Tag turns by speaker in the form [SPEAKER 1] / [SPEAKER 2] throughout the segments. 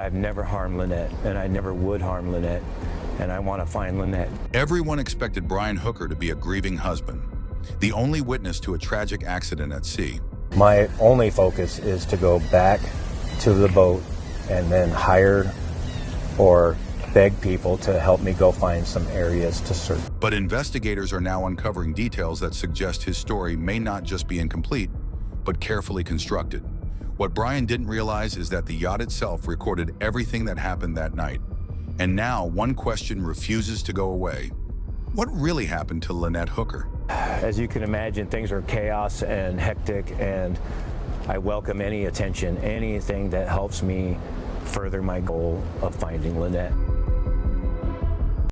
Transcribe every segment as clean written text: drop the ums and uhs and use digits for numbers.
[SPEAKER 1] I've never harmed Lynette, and I never would harm Lynette, and I want to find Lynette.
[SPEAKER 2] Everyone expected Brian Hooker to be a grieving husband, the only witness to a tragic accident at sea.
[SPEAKER 1] My only focus is to go back to the boat and then hire or beg people to help me go find some areas to search.
[SPEAKER 2] But investigators are now uncovering details that suggest his story may not just be incomplete, but carefully constructed. What Brian didn't realize is that the yacht itself recorded everything that happened that night. And now one question refuses to go away. What really happened to Lynette Hooker?
[SPEAKER 1] As you can imagine, things are chaos and hectic, and I welcome any attention, anything that helps me further my goal of finding Lynette.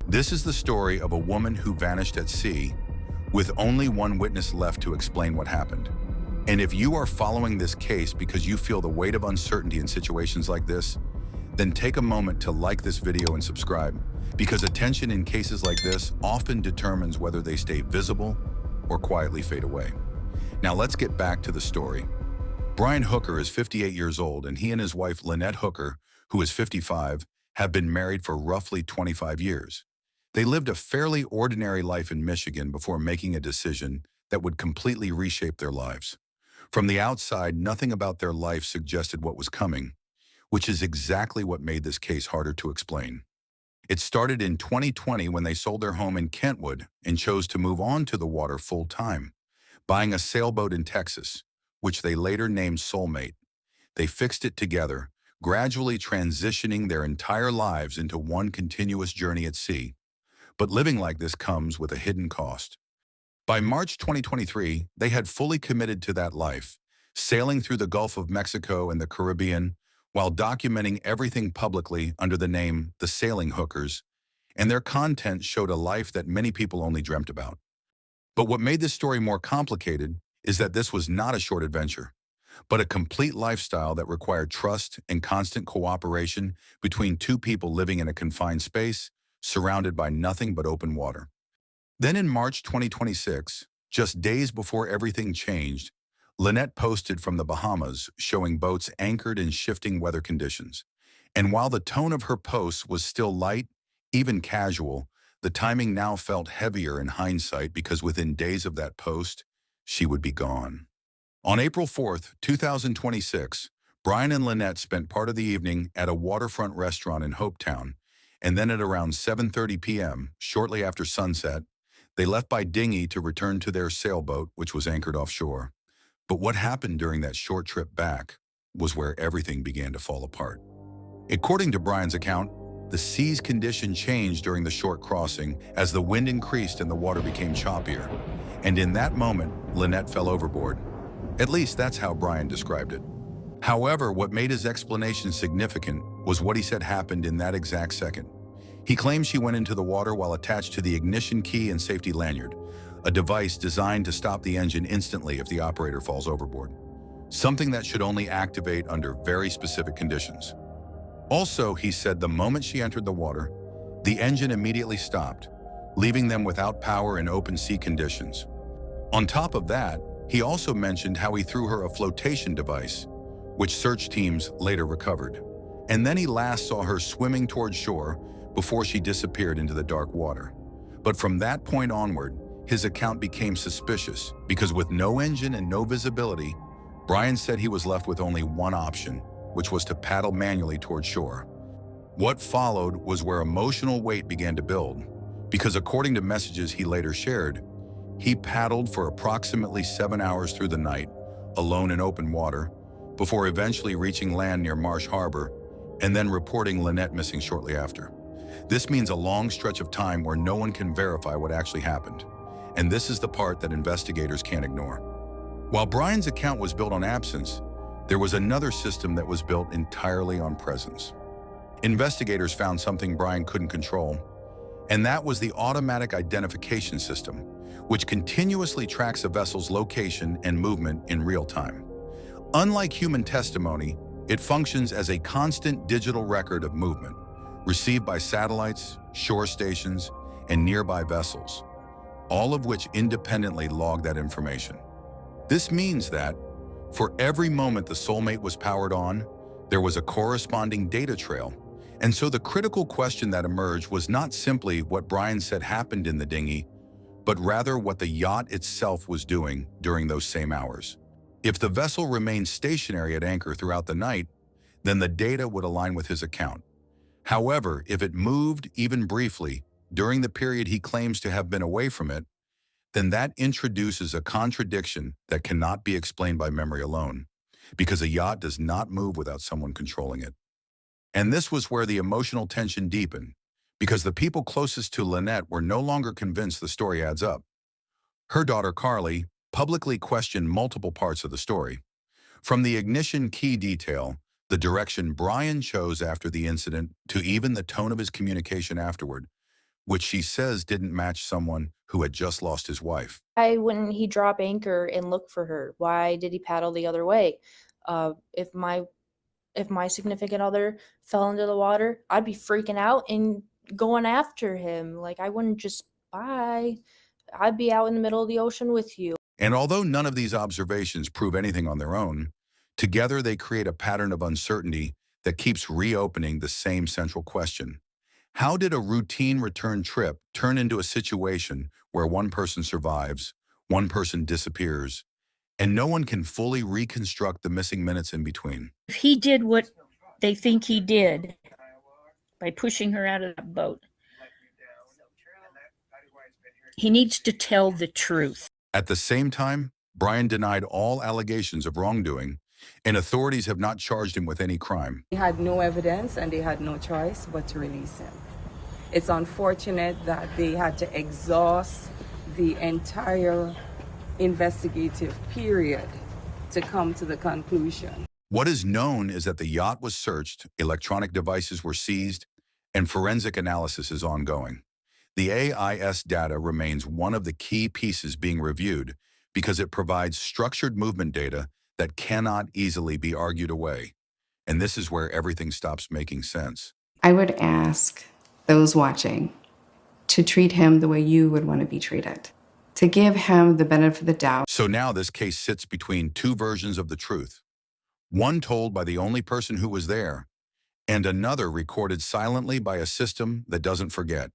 [SPEAKER 2] This is the story of a woman who vanished at sea, with only one witness left to explain what happened. And if you are following this case because you feel the weight of uncertainty in situations like this, then take a moment to like this video and subscribe, because attention in cases like this often determines whether they stay visible or quietly fade away. Now let's get back to the story. Brian Hooker is 58 years old, and he and his wife Lynette Hooker, who is 55, have been married for roughly 25 years. They lived a fairly ordinary life in Michigan before making a decision that would completely reshape their lives. From the outside, nothing about their life suggested what was coming, which is exactly what made this case harder to explain. It started in 2020 when they sold their home in Kentwood and chose to move on to the water full-time, buying a sailboat in Texas, which they later named Soulmate. They fixed it together, gradually transitioning their entire lives into one continuous journey at sea. But living like this comes with a hidden cost. By March 2023, they had fully committed to that life, sailing through the Gulf of Mexico and the Caribbean while documenting everything publicly under the name The Sailing Hookers, and their content showed a life that many people only dreamt about. But what made this story more complicated is that this was not a short adventure, but a complete lifestyle that required trust and constant cooperation between two people living in a confined space, surrounded by nothing but open water. Then in March 2026, just days before everything changed, Lynette posted from the Bahamas showing boats anchored in shifting weather conditions. And while the tone of her posts was still light, even casual, the timing now felt heavier in hindsight because within days of that post, she would be gone. On April 4th, 2026, Brian and Lynette spent part of the evening at a waterfront restaurant in Hopetown, and then at around 7:30 p.m., shortly after sunset, they left by dinghy to return to their sailboat, which was anchored offshore. But what happened during that short trip back was where everything began to fall apart. According to Brian's account, the sea's condition changed during the short crossing as the wind increased and the water became choppier. And in that moment, Lynette fell overboard. At least that's how Brian described it. However, what made his explanation significant was what he said happened in that exact second. He claimed she went into the water while attached to the ignition key and safety lanyard, a device designed to stop the engine instantly if the operator falls overboard, something that should only activate under very specific conditions. Also, he said the moment she entered the water, the engine immediately stopped, leaving them without power in open sea conditions. On top of that, he also mentioned how he threw her a flotation device, which search teams later recovered. And then he last saw her swimming toward shore before she disappeared into the dark water. But from that point onward, his account became suspicious because with no engine and no visibility, Brian said he was left with only one option, which was to paddle manually toward shore. What followed was where emotional weight began to build, because according to messages he later shared, he paddled for approximately 7 hours through the night, alone in open water, before eventually reaching land near Marsh Harbor and then reporting Lynette missing shortly after. This means a long stretch of time where no one can verify what actually happened. And this is the part that investigators can't ignore. While Brian's account was built on absence, there was another system that was built entirely on presence. Investigators found something Brian couldn't control, and that was the automatic identification system, which continuously tracks a vessel's location and movement in real time. Unlike human testimony, it functions as a constant digital record of movement, received by satellites, shore stations, and nearby vessels, all of which independently log that information. This means that, for every moment the Soulmate was powered on, There was a corresponding data trail. And so the critical question that emerged was not simply what Brian said happened in the dinghy, but rather what the yacht itself was doing during those same hours. If the vessel remained stationary at anchor throughout the night, then the data would align with his account. However, if it moved even briefly during the period he claims to have been away from it, then that introduces a contradiction that cannot be explained by memory alone, because a yacht does not move without someone controlling it. And this was where the emotional tension deepened, because the people closest to Lynette were no longer convinced the story adds up. Her daughter, Carly, publicly questioned multiple parts of the story. From the ignition key detail, the direction Brian chose after the incident, to even the tone of his communication afterward, which she says didn't match someone who had just lost his wife.
[SPEAKER 3] Why wouldn't he drop anchor and look for her? Why did he paddle the other way? If my significant other fell into the water, I'd be freaking out and going after him. Like, I wouldn't just bye. I'd be out in the middle of the ocean with you.
[SPEAKER 2] And although none of these observations prove anything on their own, together they create a pattern of uncertainty that keeps reopening the same central question. How did a routine return trip turn into a situation where one person survives, one person disappears, and no one can fully reconstruct the missing minutes in between?
[SPEAKER 4] If he did what they think he did by pushing her out of the boat, he needs to tell the truth.
[SPEAKER 2] At the same time, Brian denied all allegations of wrongdoing, and authorities have not charged him with any crime.
[SPEAKER 5] They had no evidence and they had no choice but to release him. It's unfortunate that they had to exhaust the entire investigative period to come to the conclusion.
[SPEAKER 2] What is known is that the yacht was searched, electronic devices were seized, and forensic analysis is ongoing. The AIS data remains one of the key pieces being reviewed because it provides structured movement data that cannot easily be argued away. And this is where everything stops making sense.
[SPEAKER 6] I would ask those watching to treat him the way you would want to be treated, to give him the benefit of the doubt.
[SPEAKER 2] So now this case sits between two versions of the truth, one told by the only person who was there, and another recorded silently by a system that doesn't forget.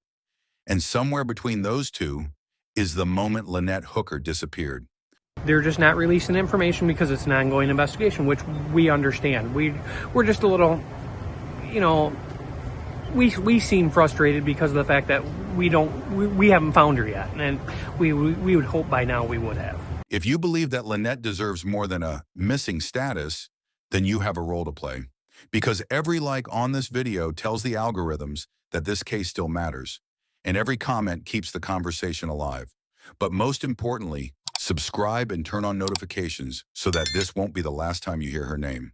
[SPEAKER 2] And somewhere between those two is the moment Lynette Hooker disappeared.
[SPEAKER 7] They're just not releasing information because it's an ongoing investigation, which we understand. We're just a little, we seem frustrated because of the fact that we haven't found her yet, and we would hope by now we would have.
[SPEAKER 2] If you believe that Lynette deserves more than a missing status, then you have a role to play. Because every like on this video tells the algorithms that this case still matters, and every comment keeps the conversation alive. But most importantly, subscribe and turn on notifications so that this won't be the last time you hear her name.